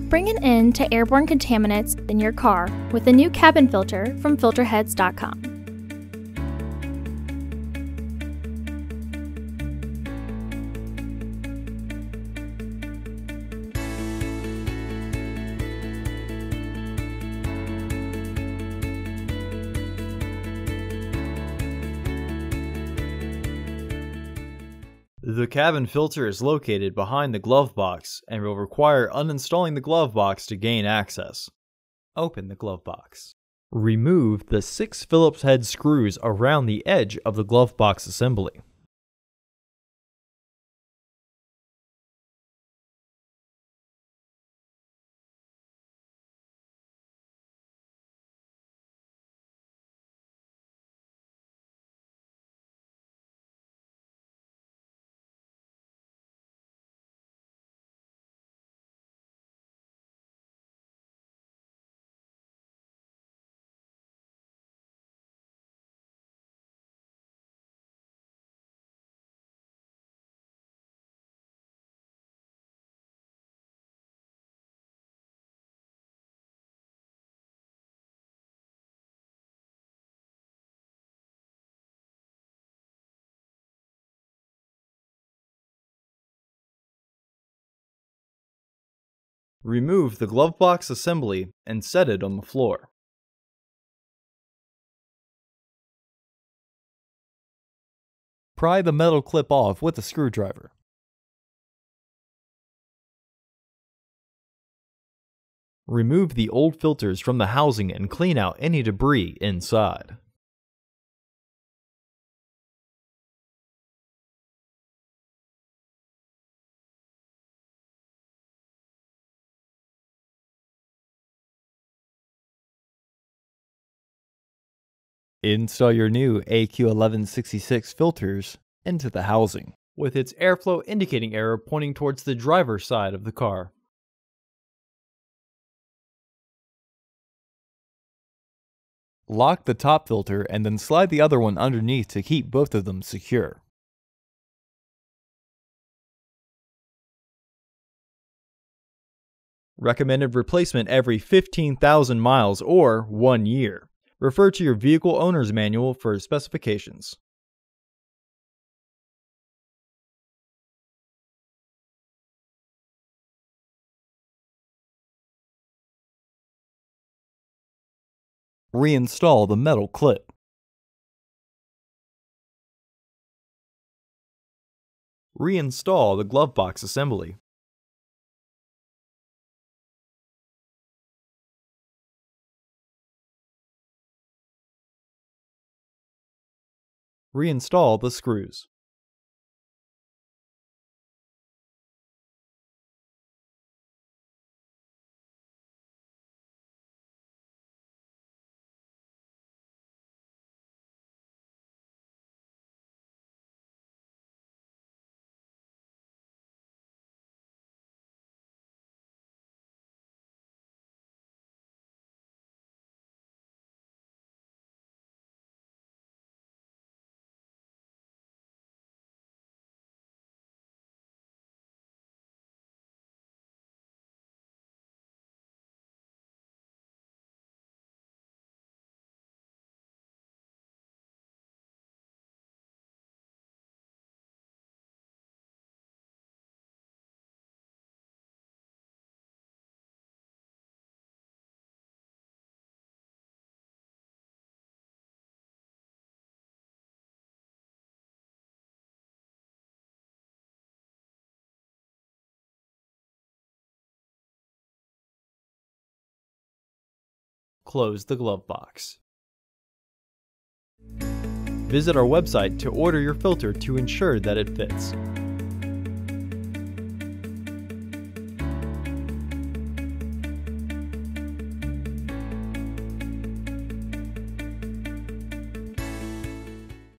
Bring an end to airborne contaminants in your car with a new cabin filter from Filterheads.com. The cabin filter is located behind the glove box and will require uninstalling the glove box to gain access. Open the glove box. Remove the 6 Phillips head screws around the edge of the glove box assembly. Remove the glove box assembly and set it on the floor. Pry the metal clip off with a screwdriver. Remove the old filters from the housing and clean out any debris inside. Install your new AQ1166 filters into the housing, with its airflow indicating arrow pointing towards the driver's side of the car. Lock the top filter and then slide the other one underneath to keep both of them secure. Recommended replacement every 15,000 miles or 1 year. Refer to your vehicle owner's manual for specifications. Reinstall the metal clip. Reinstall the glove box assembly. Reinstall the screws. Close the glove box. Visit our website to order your filter to ensure that it fits.